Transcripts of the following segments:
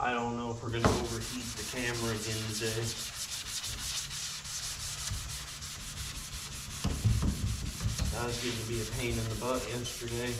I don't know if we're gonna overheat the camera again today. That was getting to be a pain in the butt yesterday.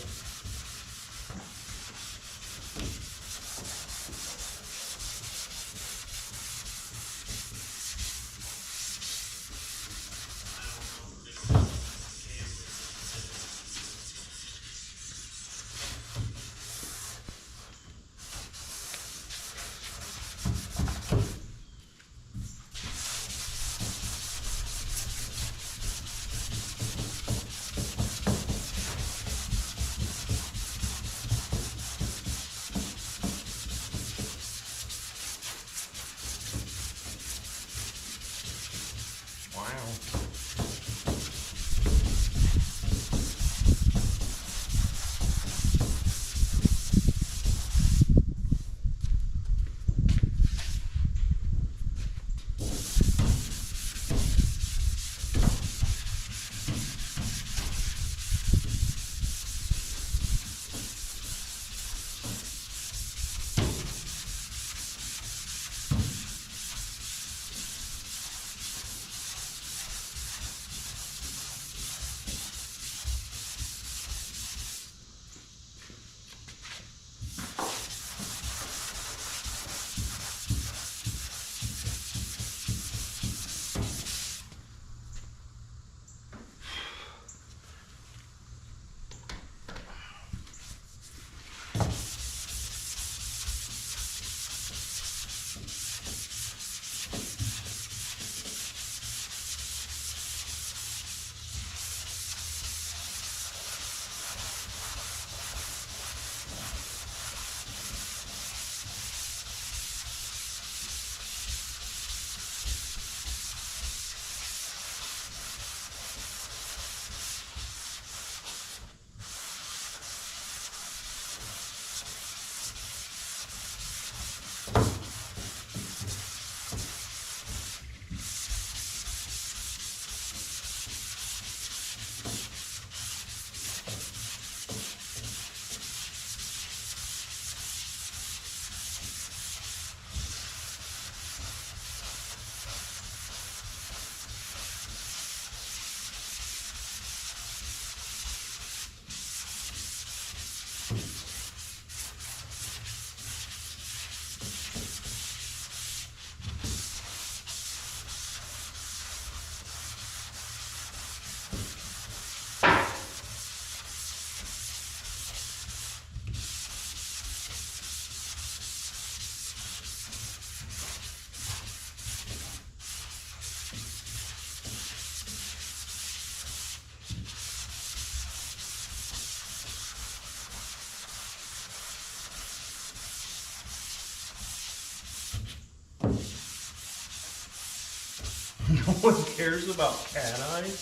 No one cares about cat eyes?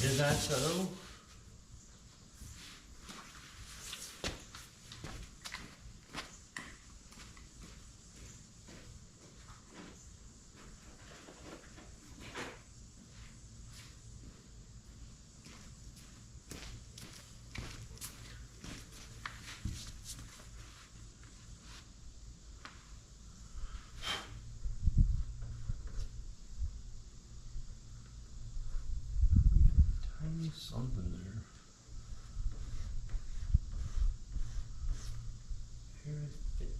Is that so? Tiny something there. Here is it.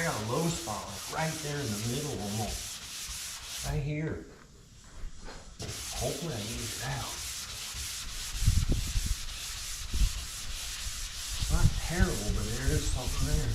got a low spot like right there in the middle almost. Right here. Hopefully I get it out. It's not terrible, but there is something there.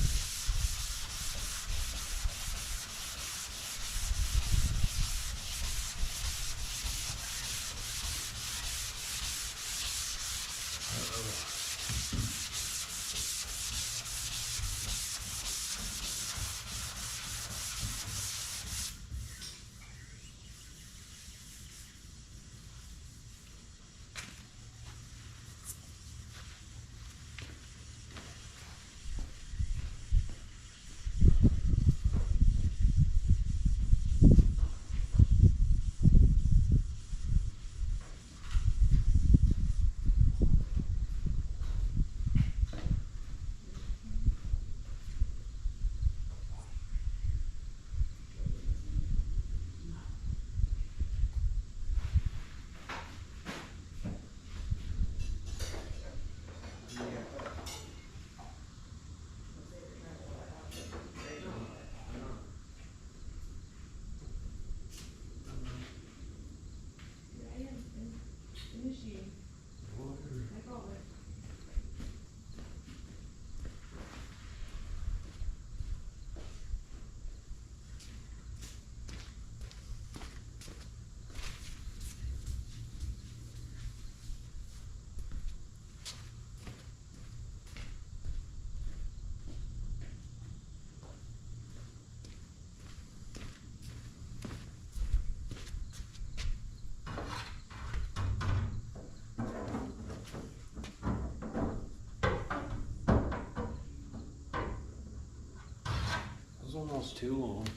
It was almost too long.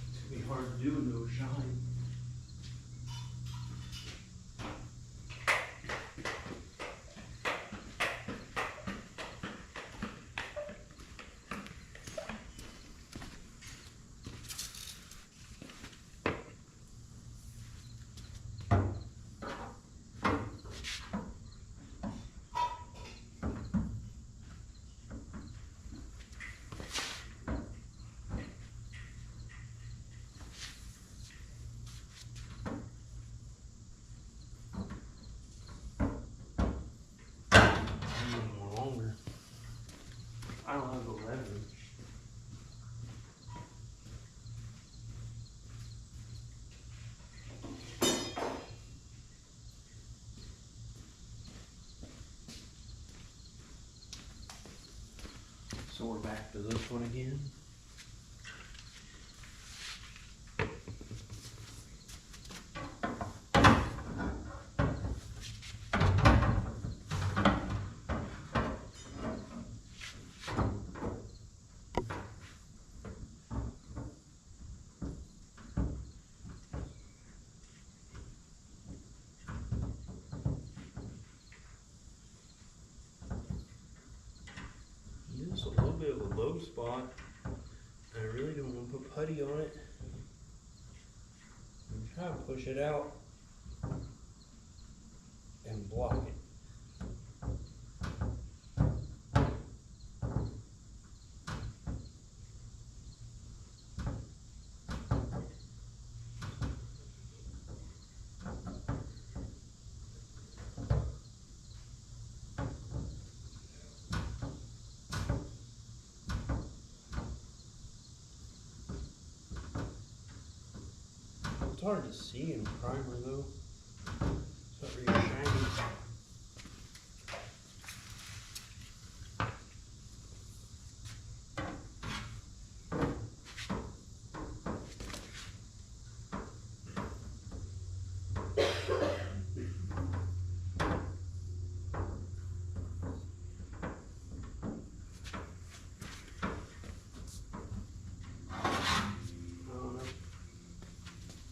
It's gonna be hard to do with no shine. I don't have the leverage. So we're back to this one again. Just a little bit of a low spot. I really don't want to put putty on it. I'm trying to push it out and block it. It's hard to see in primer though. It's not really shiny.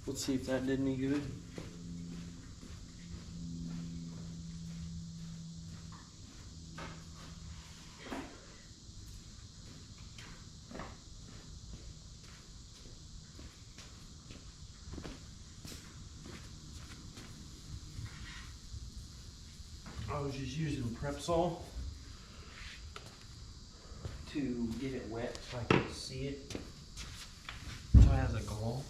Let's see if that did any good. I was just using Prepsol to get it wet so I could see it. So it has a gloss.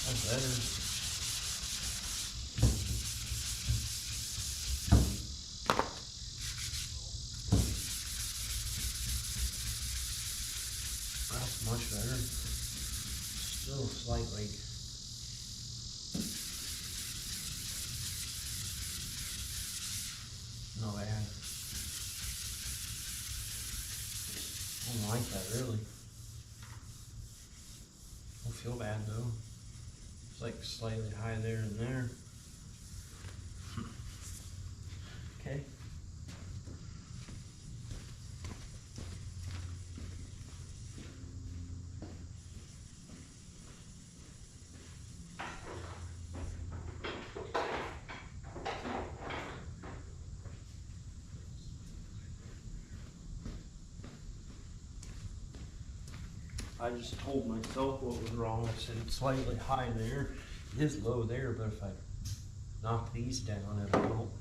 That's better. That's much better. Still slightly. Not bad. I don't like that really. Don't feel bad though. It's like slightly high there and there. Okay. I just told myself what was wrong. I said it's slightly high there. It is low there, but if I knock these down, it'll help.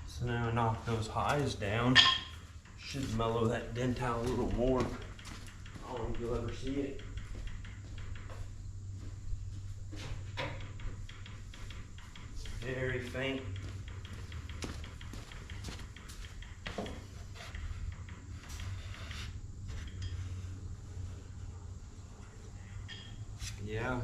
So now I knock those highs down. Should mellow that dent out a little more. I don't know if you'll ever see it. Very faint. Yeah.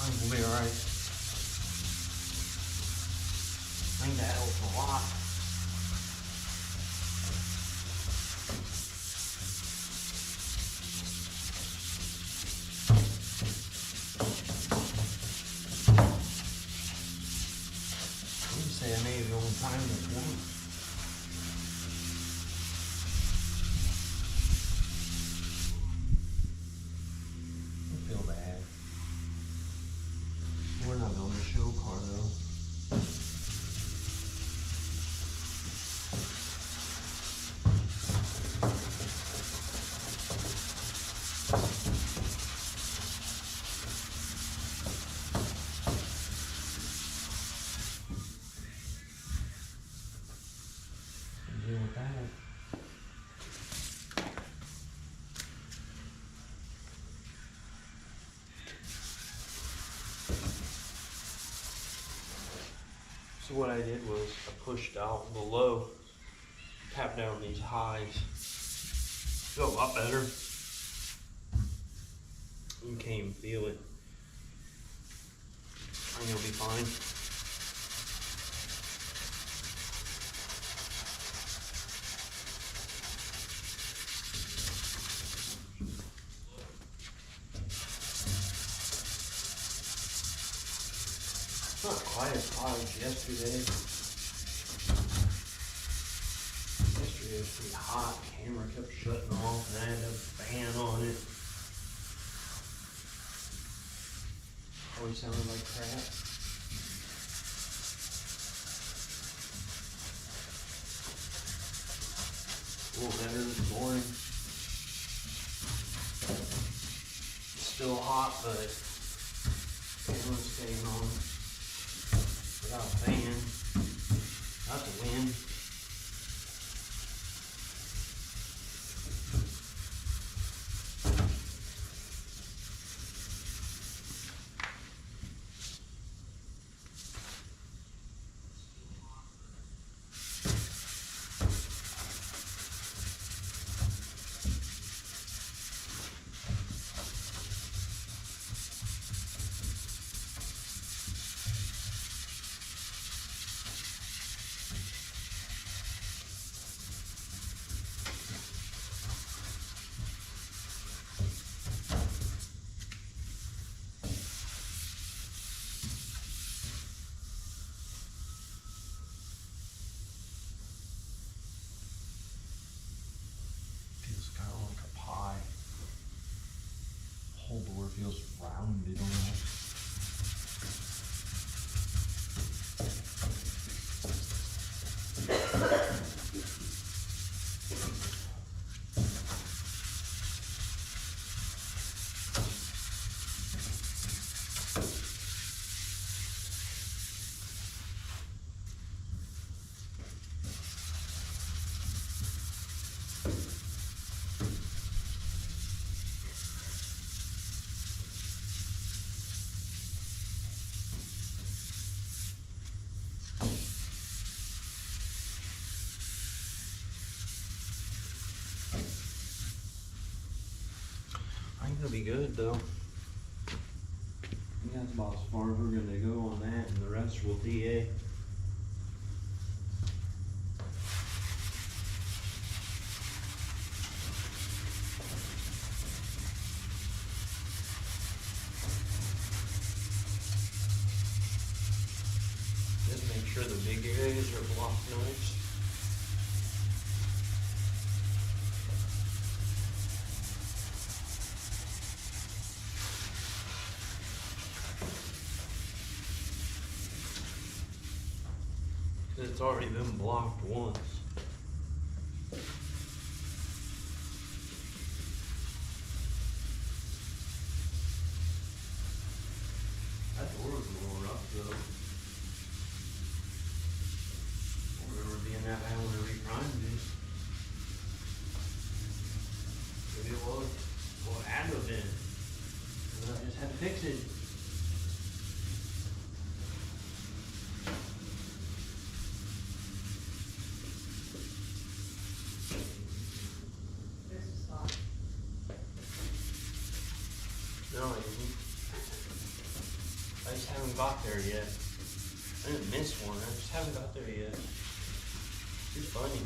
I think we'll be alright. I think that helps a lot. I would say I may be the only time that's one. I feel bad. We're not on the show car though. Deal with that. So what I did was I pushed out the low, tapped down these highs. Feel a lot better. You can't even feel it. I think it'll be fine. Not quite as hot as yesterday. Yesterday was pretty hot. The camera kept shutting off and I had a fan on it. Always sounded like crap. A little better this morning. Still hot, but camera's staying on. Without a fan, not the wind. feels rounded almost. It'll be good though. Yeah, that's about as far as we're gonna go on that, and the rest will TA. Just make sure the big areas are blocked nice. It's already been blocked once. That door's a little rough though. I remember being that bad when we primed it. Maybe it was. Well, it had to have been. And I just had to fix it. No, I didn't. I just haven't got there yet. I didn't miss one, I just haven't got there yet. It's funny.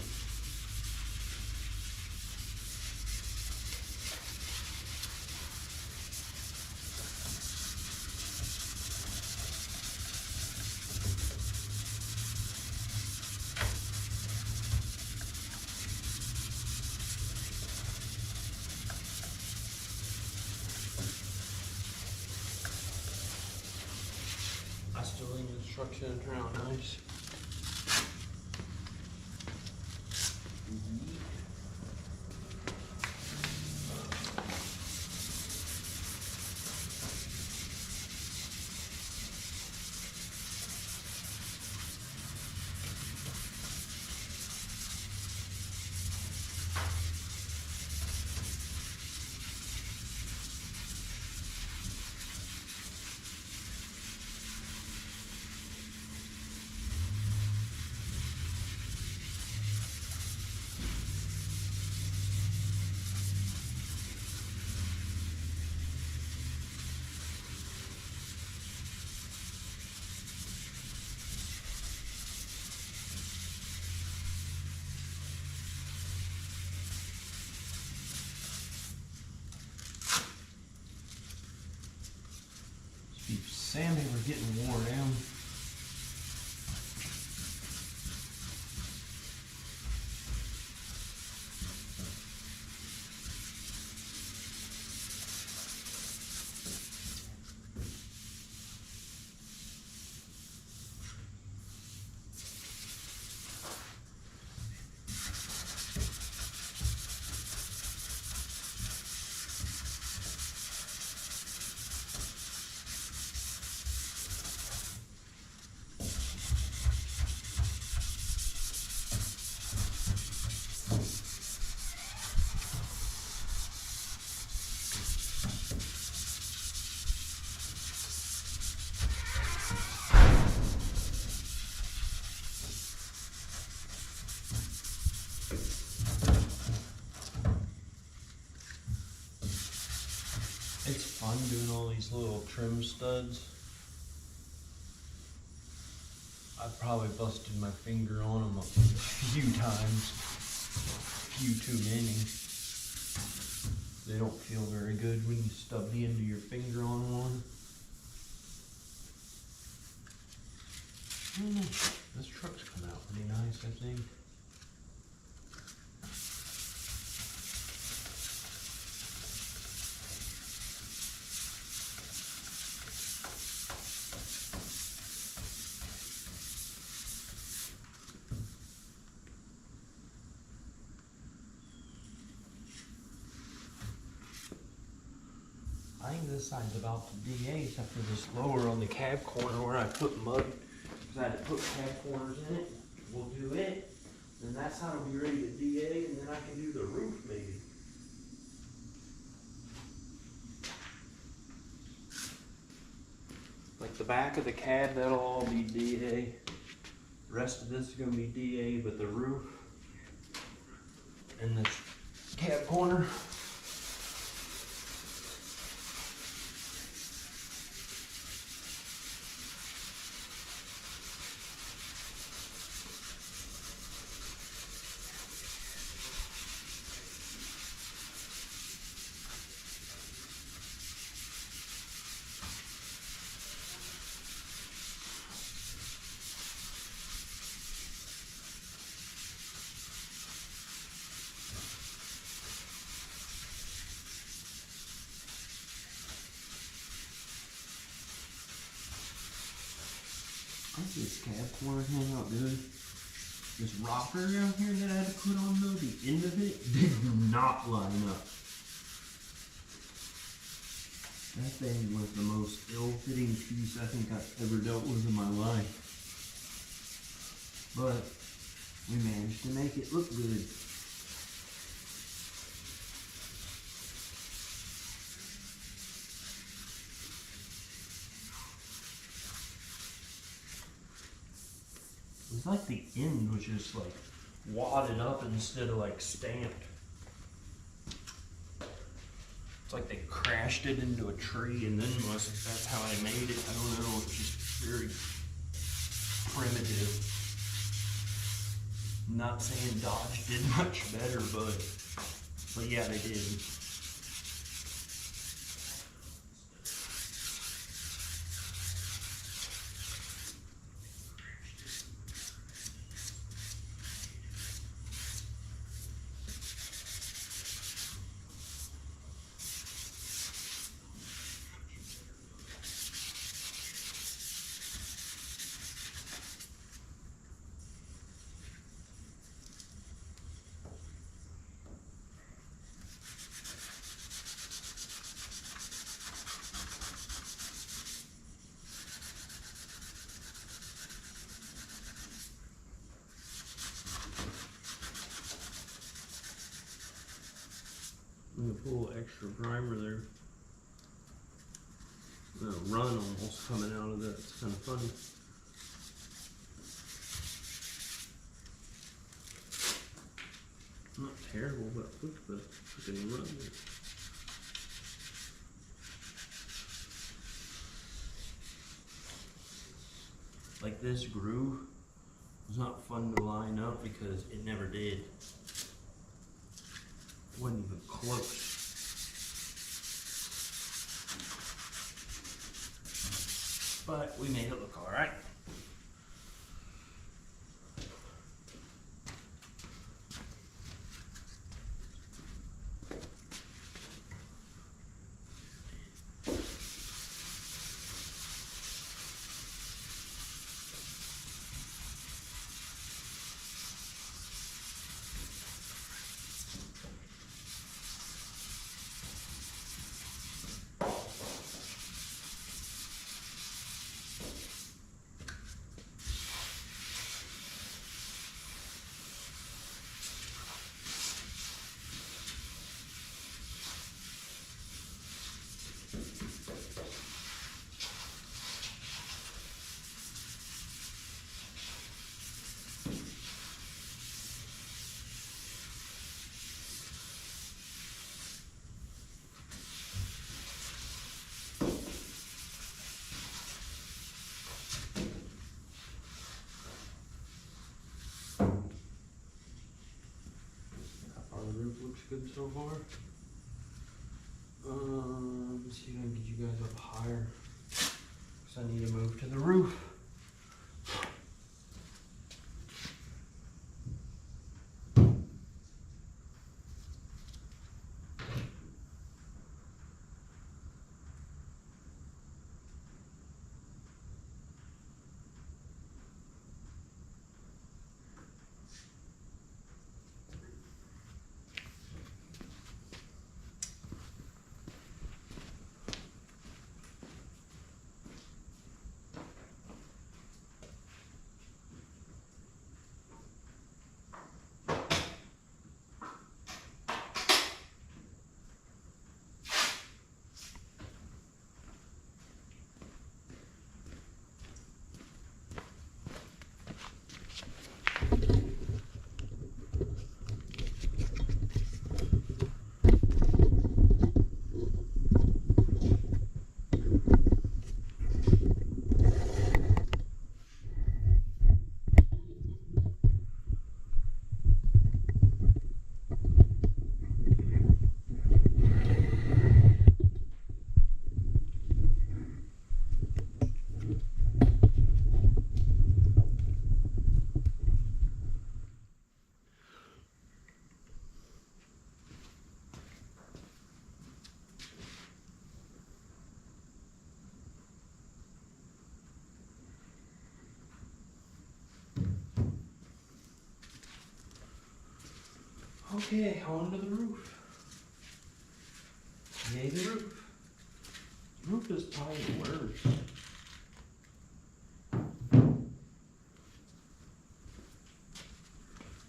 I still think the truck's gonna turn out nice. Sammy, we're getting worn down. It's fun doing all these little trim studs. I've probably busted my finger on them a few times, a few too many. They don't feel very good when you stub the end of your finger on one. I don't know, this truck's come out pretty nice, I think. think this side's about to DA except for this lower on the cab corner where I put mud. Because I had to put cab corners in it. We'll do it. Then that side will be ready to DA, and then I can do the roof maybe. Like the back of the cab, that'll all be DA. The rest of this is gonna be DA, but the roof and this cab corner. I think this cab corner came out good. This rocker down here that I had to put on though, the end of it did not line up. That thing was the most ill-fitting piece I think I've ever dealt with in my life. But we managed to make it look good. It's like the end was just like wadded up instead of like stamped. It's like they crashed it into a tree and then that's how I made it. I don't know, it's just very primitive. Not saying Dodge did much better, but yeah, they did. I'm gonna pull extra primer there. A run almost coming out of that. It's kind of funny. Not terrible, but look at the freaking run there. Like this groove was not fun to line up because it never did. It wasn't even close. But we made it look all right. Looks good so far. Let's see if I can get you guys up higher. Because I need to move to the roof. Okay, on to the roof. Yay, the roof. The roof is probably worse.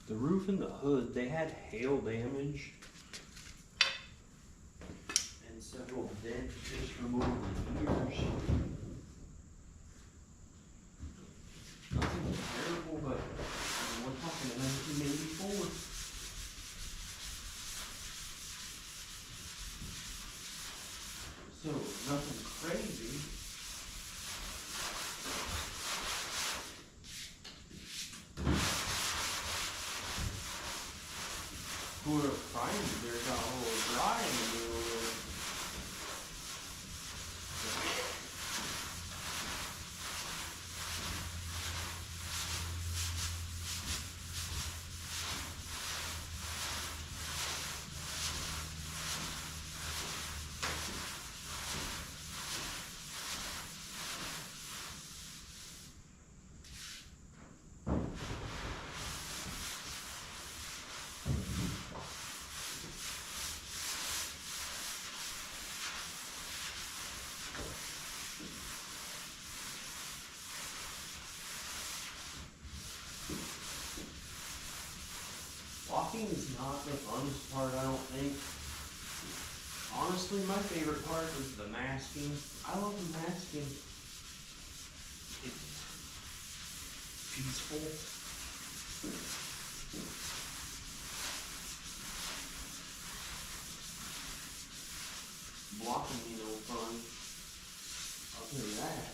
The roof and the hood, they had hail damage and several dents just from over the years. Nothing terrible, but we're talking 1984. So nothing crazy. Who are frying there got a little dry in the middle there. Walking is not the funnest part, I don't think. Honestly, my favorite part is the masking. I love the masking. It's peaceful. Blocking me no fun. I'll tell you that.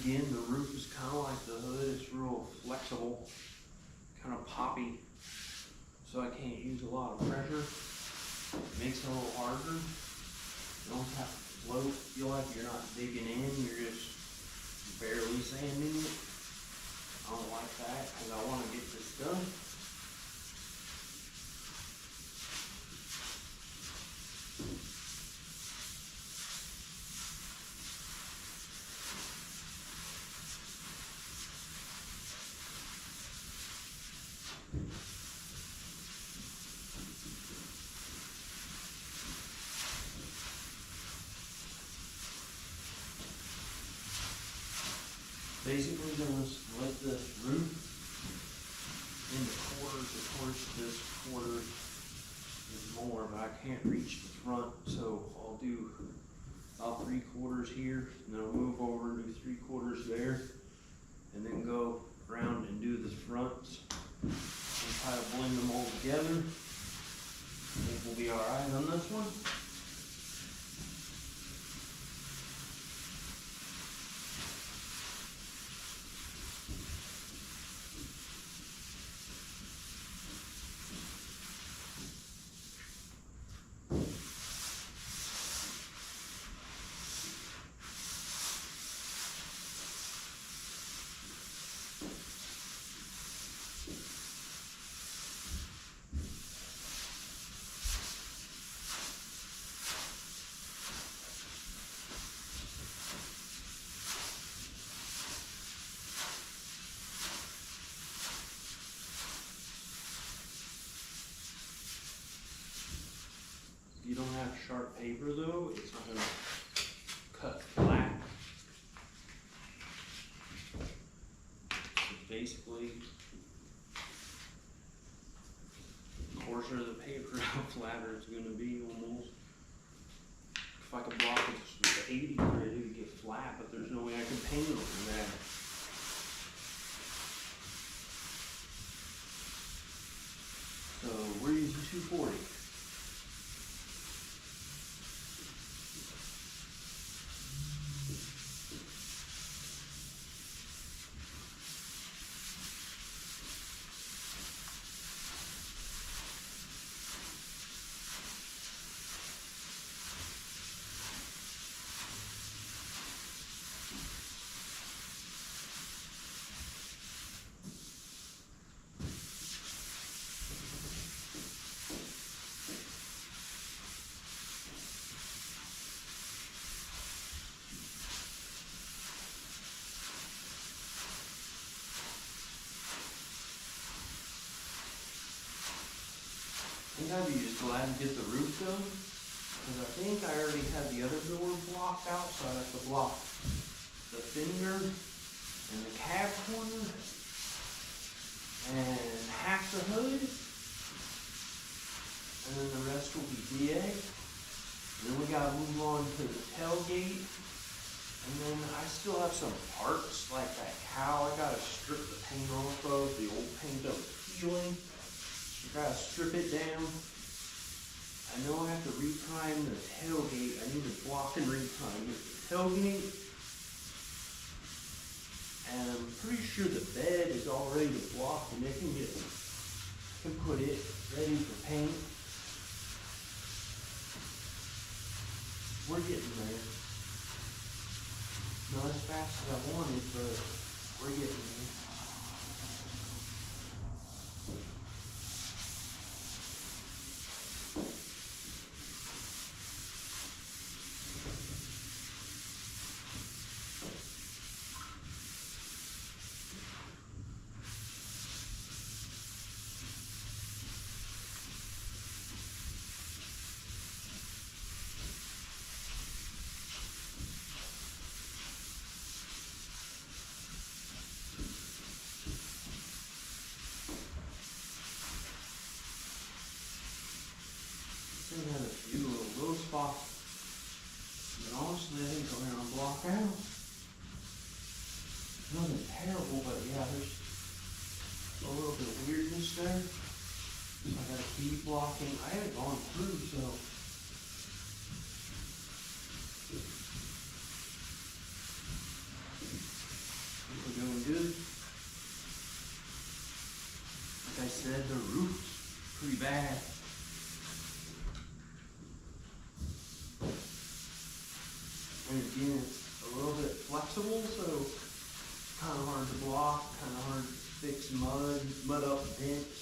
Again, the roof is kind of like the hood. It's real flexible, kind of poppy, so I can't use a lot of pressure. It makes it a little harder. You don't have to float. Feel like you're not digging in. You're just barely sanding it. I don't like that because I want to get this done. Basically gonna split this roof into quarters. Of course, this quarter is more, but I can't reach the front, so I'll do about 3/4 here, and then I'll move over and do 3/4 there, and then go around and do the fronts and try to blend them all together. I think we'll be alright on this one. You don't have sharp paper though, it's not gonna cut flat. So basically, the coarser the paper, how flatter it's gonna be almost. If I could block it with the 80 grit, it would get flat, but there's no way I can paint it on that. So we're using 240. think I'd be just glad to get the roof done, because I think I already had the other door blocked out, so I have to block the fender and the cab corner and half the hood, and then the rest will be DA. And then we gotta move on to the tailgate, and then I still have some parts like that cow I gotta strip the paint off of. The old paint up peeling. I gotta strip it down. I know I have to reprime the tailgate. I need to block and reprime the tailgate. And I'm pretty sure the bed is all ready to block, and they can put it ready for paint. We're getting there. Not as fast as I wanted, but we're getting there. Still have a few little low spots, but honestly, I think I'm gonna block out. Nothing terrible, but yeah, there's a little bit of weirdness there. So I gotta keep blocking. I haven't gone through, so we're doing good. Like I said, the roof's pretty bad. And again, it's a little bit flexible, so it's kind of hard to block, kind of hard to fix mud up dents.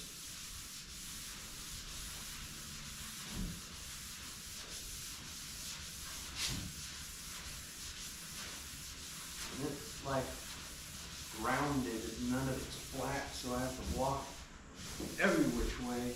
And it's like rounded, none of it's flat, so I have to block every which way.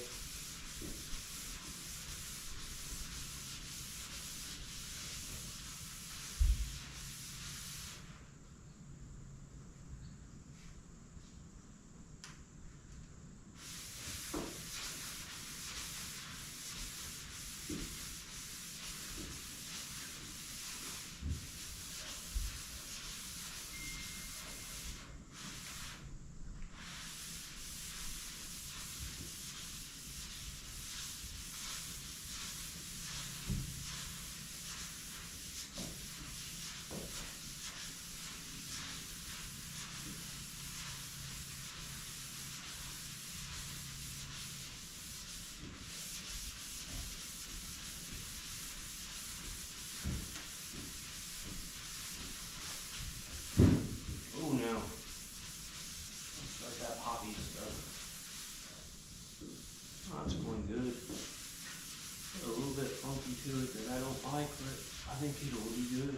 To it that I don't like, but I think it'll be good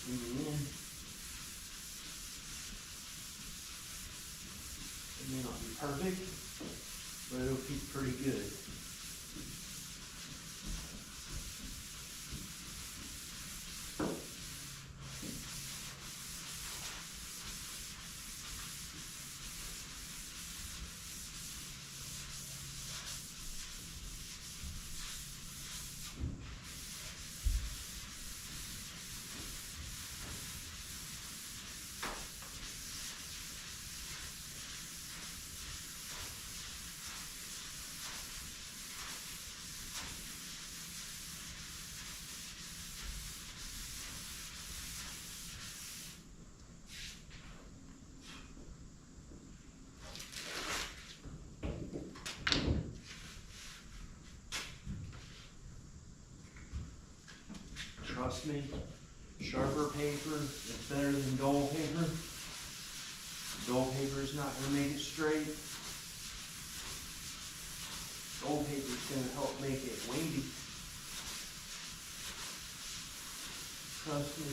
in the end. It may not be perfect, but it'll be pretty good. Trust me, sharper paper is better than dull paper. Dull paper is not going to make it straight. Dull paper is going to help make it wavy. Trust me.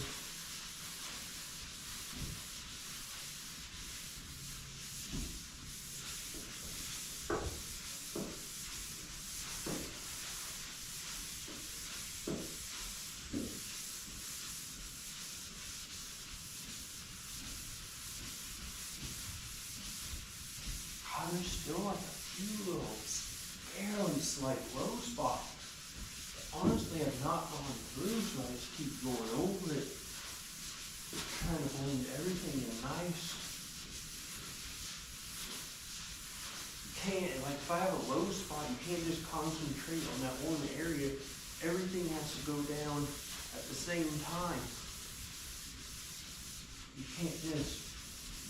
few little barely slight low spots. Honestly, I've not gone through, so I just keep going over it, trying to blend everything in nice. You can't, like if I have a low spot, you can't just concentrate on that one area. Everything has to go down at the same time. You can't just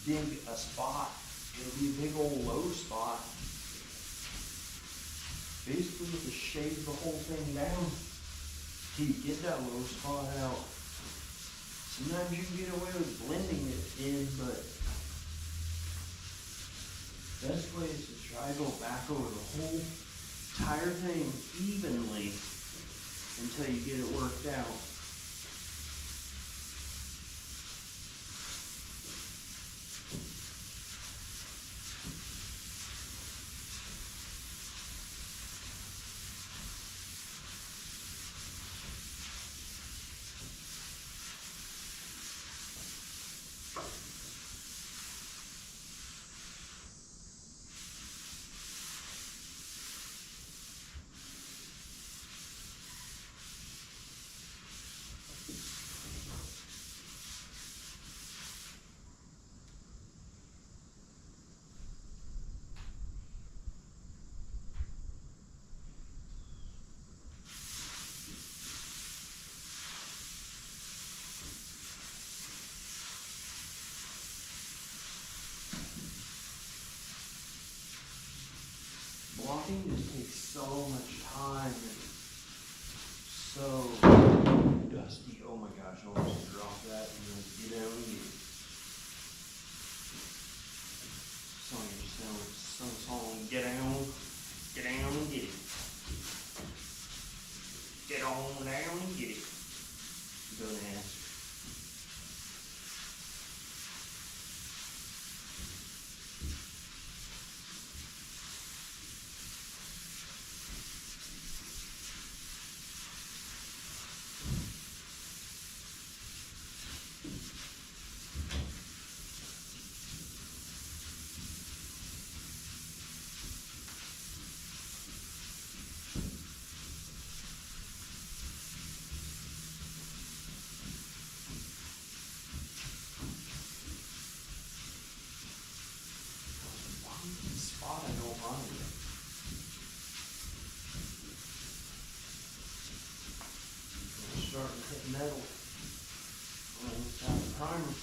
dig a spot. It'll be a big old low spot. Basically, you have to shave the whole thing down till you get that low spot out. Sometimes you can get away with blending it in, but best way is to try to go back over the whole entire thing evenly until you get it worked out. Blocking just takes so much time and so dusty. Oh my gosh, I almost dropped that and get down and get it. Song, get down and get it. Get on down and get it. Don't ask. Spot I don't mind. I'm starting to hit metal without the primer.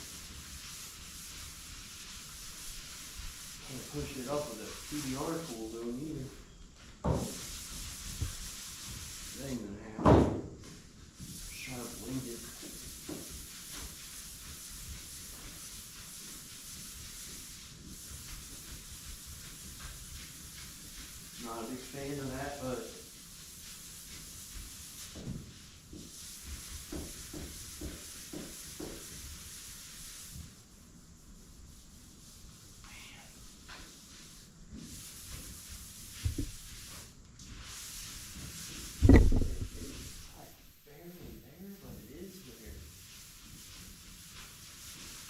Can't push it up with a PBR tool though either. That ain't gonna happen. Sharp winged. Not a big fan of that, but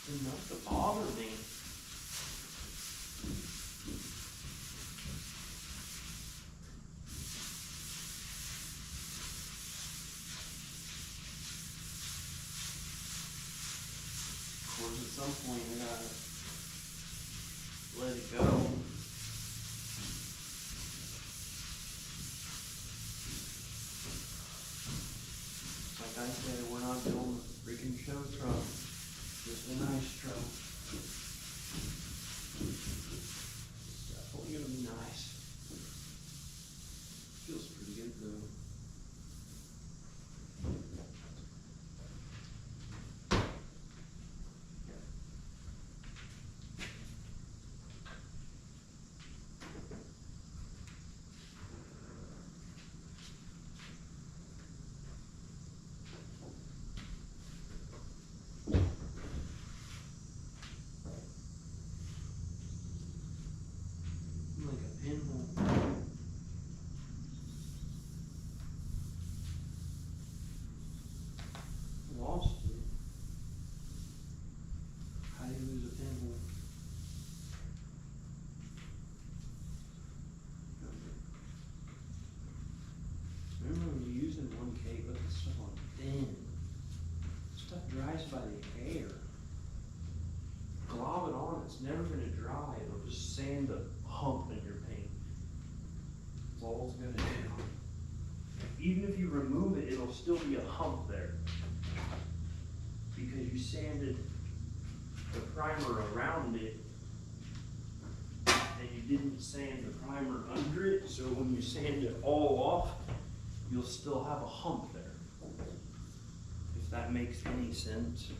enough to bother me. Of course, at some point I gotta let it go. Like I said, we're not building a freaking show truck. Just a nice truck. It's definitely gonna be nice. Feels pretty good though. Like a pinhole. all it's gonna do. Even if you remove it, it'll still be a hump there. Because you sanded the primer around it, and you didn't sand the primer under it, so when you sand it all off, you'll still have a hump there. If that makes any sense.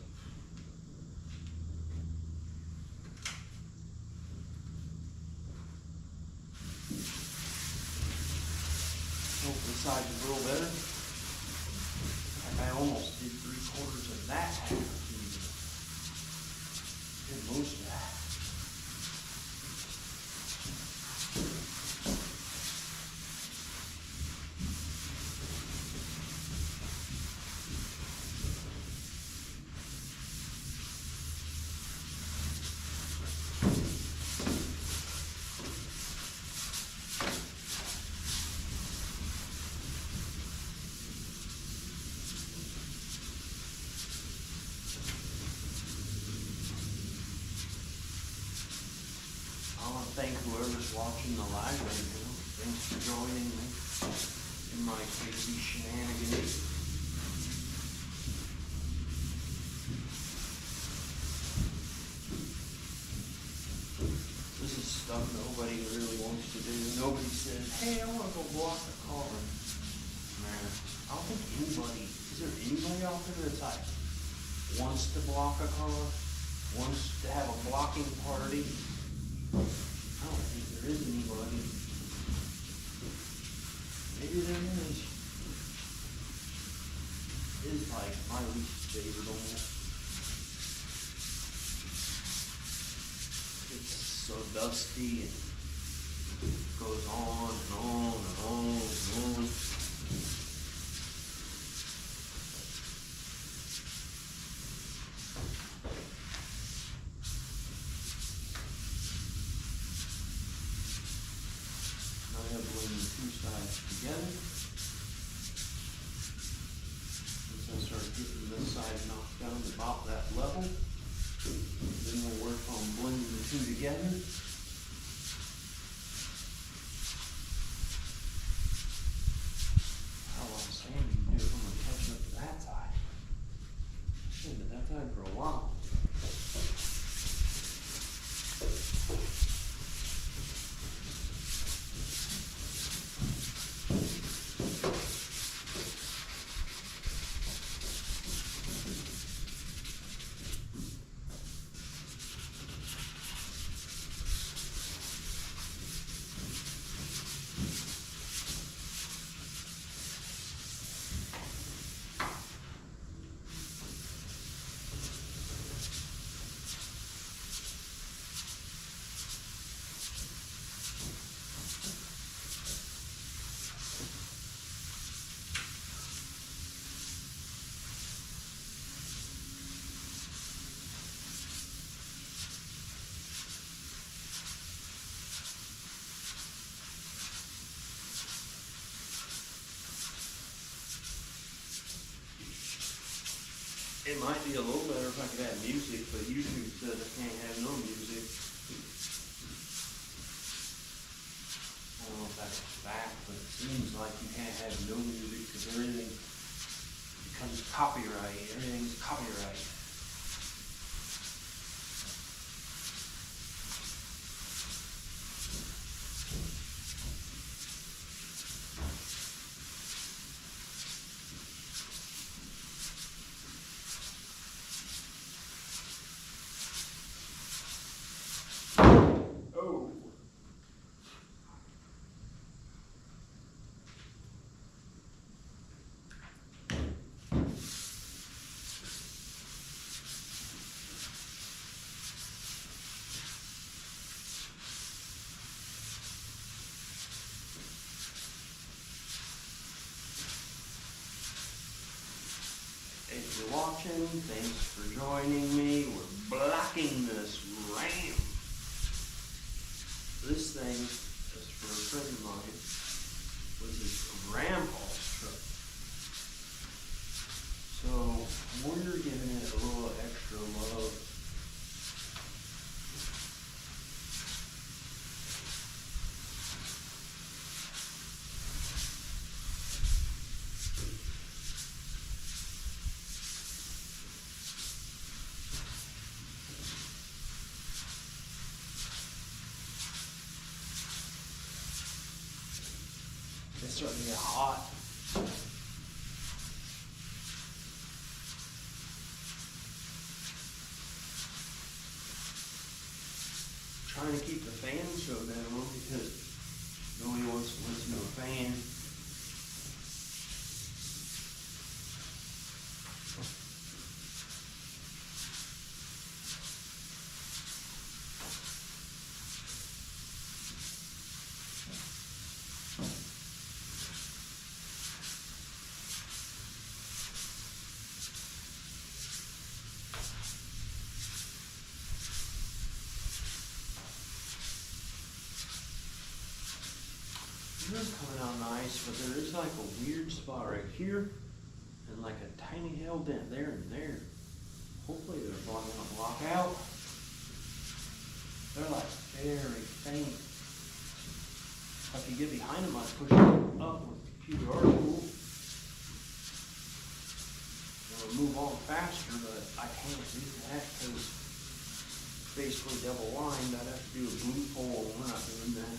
Hope the side's a little better. Like I almost did 3/4 of that half. Did most of that. I want to thank whoever's watching the live right now. Thanks for joining me in my crazy shenanigans. This is stuff nobody really wants to do. Nobody says, hey, I want to go block a car. Man, I don't think anybody, is there anybody out there that's like, wants to block a car? Wants to have a blocking party? I don't think there is anybody. Maybe there is. It is like my least favorite almost. It's so dusty and it goes on and on and on and on. Together. Once I start getting this side knocked down to about that level, then we'll work on blending the two together. How long sanding do I'm gonna catch up to that side. I've been at that side for a while. It might be a little better if I could have music, but YouTube says I can't have no music. I don't know if that's a fact, but it seems like you can't have no music because everything becomes copyright. Everything's copyright. If you're watching, thanks for joining me. We're blocking this Ram. This thing, just for a friend of mine, was his grandpa's truck. So we're giving it a little extra love. It's starting to get hot. Trying to keep the fan show down because nobody wants to listen to a fan. It's coming out nice, but there is like a weird spot right here and like a tiny hell dent there and there. Hopefully they're not going to block out. They're like very faint. If you get behind them, I push them up with the computer article. It'll move on faster, but I can't do that because it's basically double lined. I'd have to do a blue pole, and we're not doing that.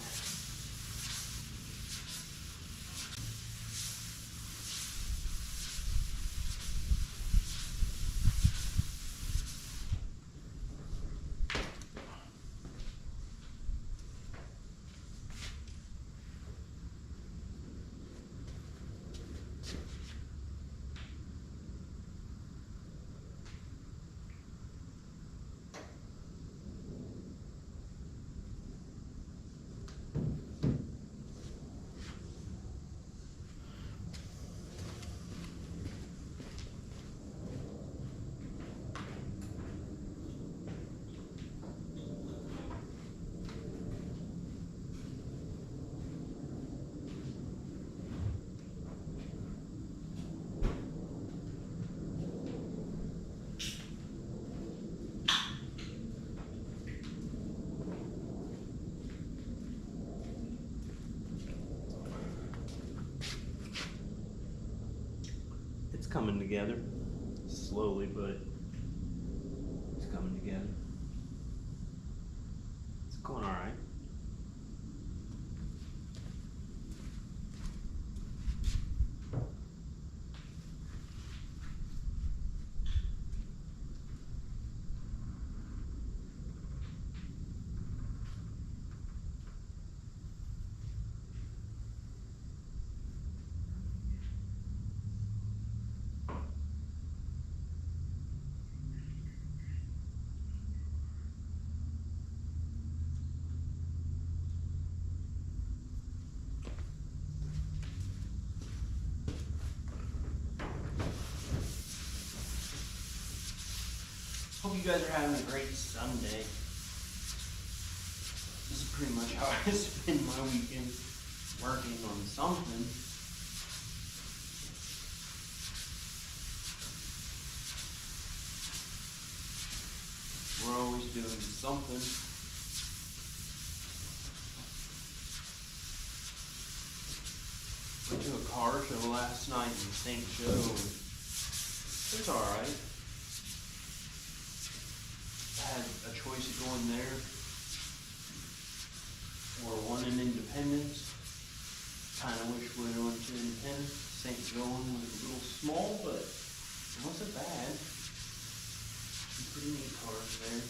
Coming together slowly, but it's coming together. It's going all right. Hope you guys are having a great Sunday. This is pretty much how I spend my weekend, working on something. We're always doing something. Went to a car show last night in St. Joe. It's alright. Had a choice of going there or one in Independence. Kind of wish we went to Independence. St. Joe was a little small, but it wasn't bad. Some pretty neat cars there.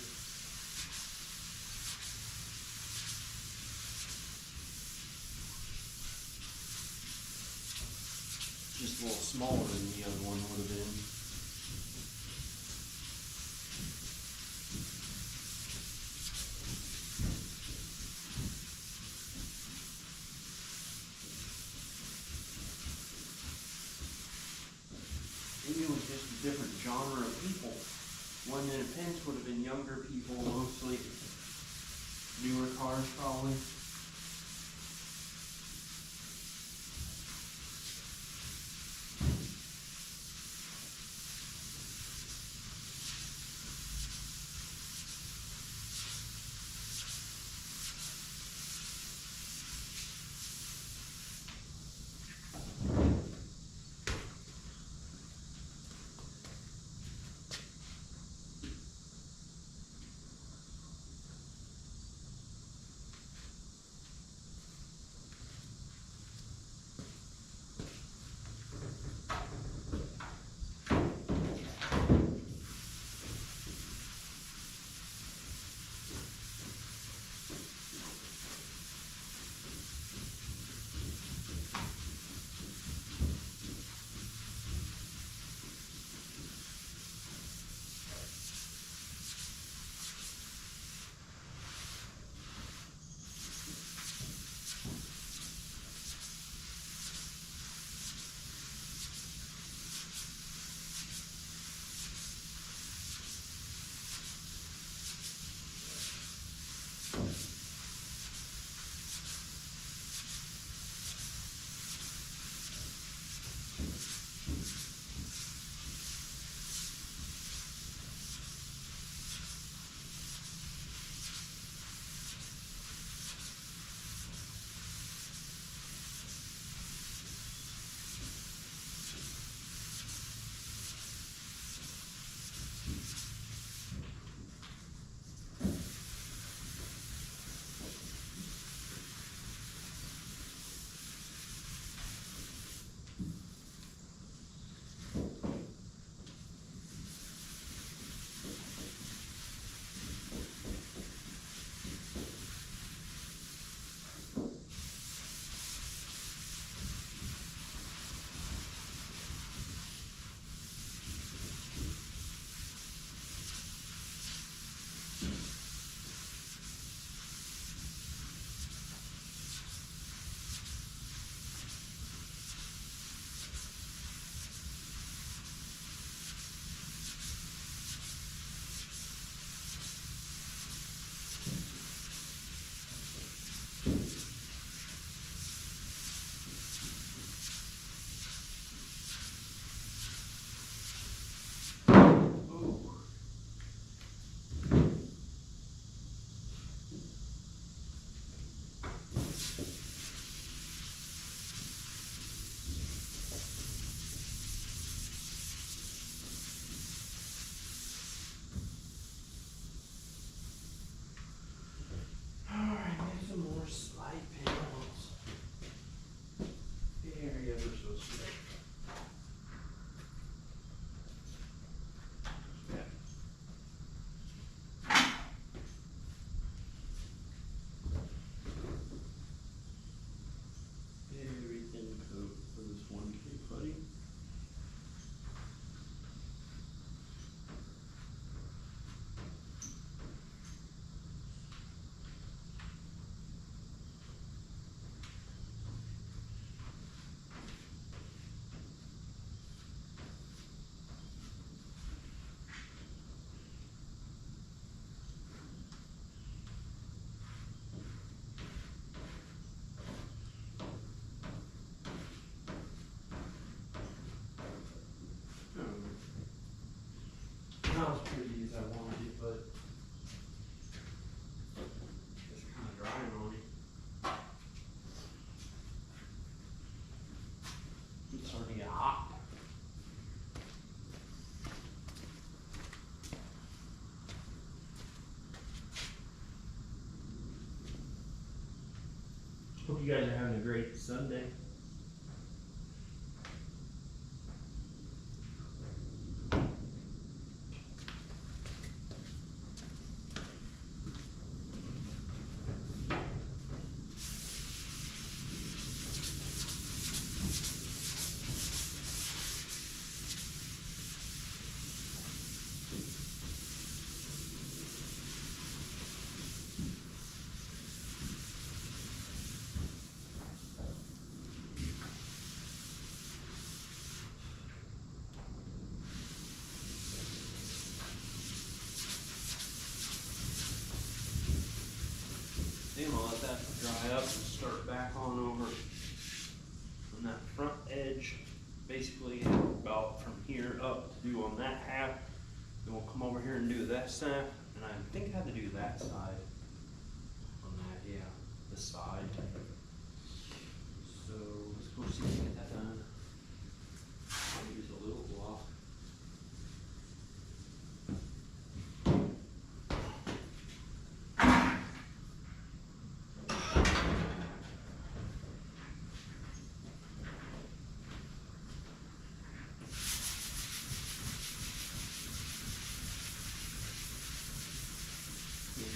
Just a little smaller than the other one would have been. Maybe it was just a different genre of people. One in Independence would have been younger people, mostly newer cars probably. not as pretty as I wanted it, but it's kind of drying on it. It's starting to get hot. Hope you guys are having a great Sunday. I'm gonna let that dry up and start back on over on that front edge. Basically about from here up to do on that half. Then we'll come over here and do that side. And I think I have to do that side on that, yeah, the side. So let's go see if we can get that done. I'll use a little block.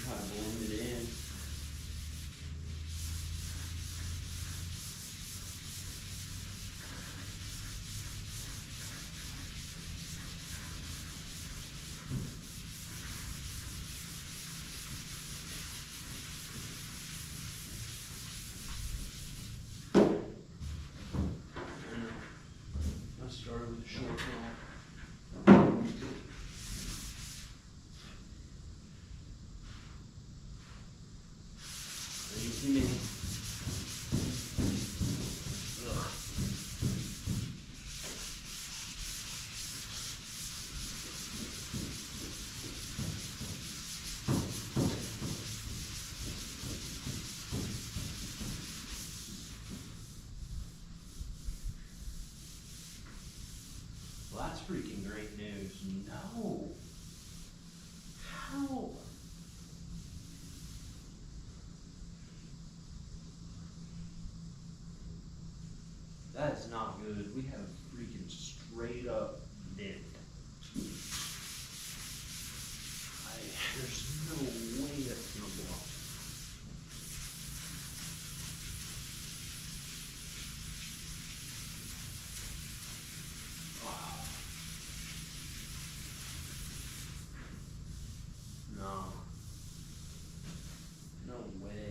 Kind of blend it in. I started with the short one. Easy. Ugh. Well, that's freaking great news. No. How? That is not good. We have a freaking straight up dent. There's no way that's gonna blow. Oh. No. No way.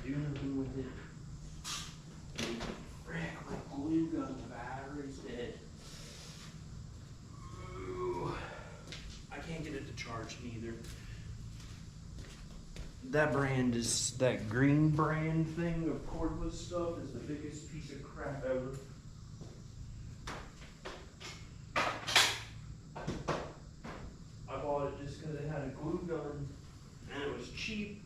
Do nothing with it. Frick, my glue gun, the battery's dead. Ooh. I can't get it to charge neither. That brand is, that green brand thing of cordless stuff is the biggest piece of crap ever. I bought it just because it had a glue gun and it was cheap.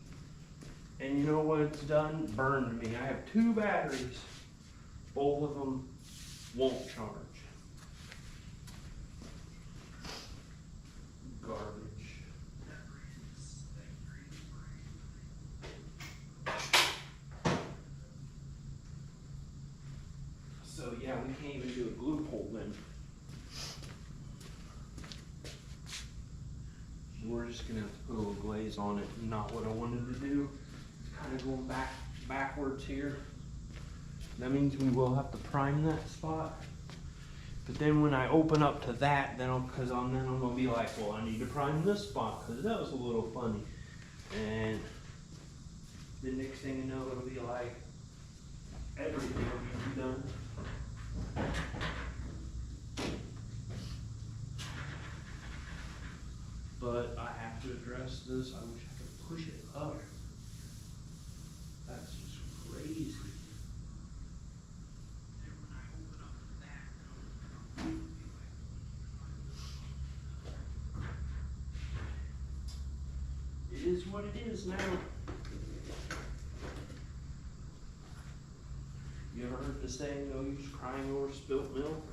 And you know what it's done? Burned me. I have 2 batteries. Both of them won't charge. Garbage. So yeah, we can't even do a glue pull then. We're just gonna have to put a little glaze on it. Not what I wanted to do. Kind of going backwards here. That means we will have to prime that spot. But then when I open up to that, then I'm gonna be like, well, I need to prime this spot because that was a little funny. And the next thing you know, it'll be like everything will be done. But I have to address this. I wish I could push it up. That's just crazy. It is what it is now. You ever heard the saying, no use crying over spilt milk?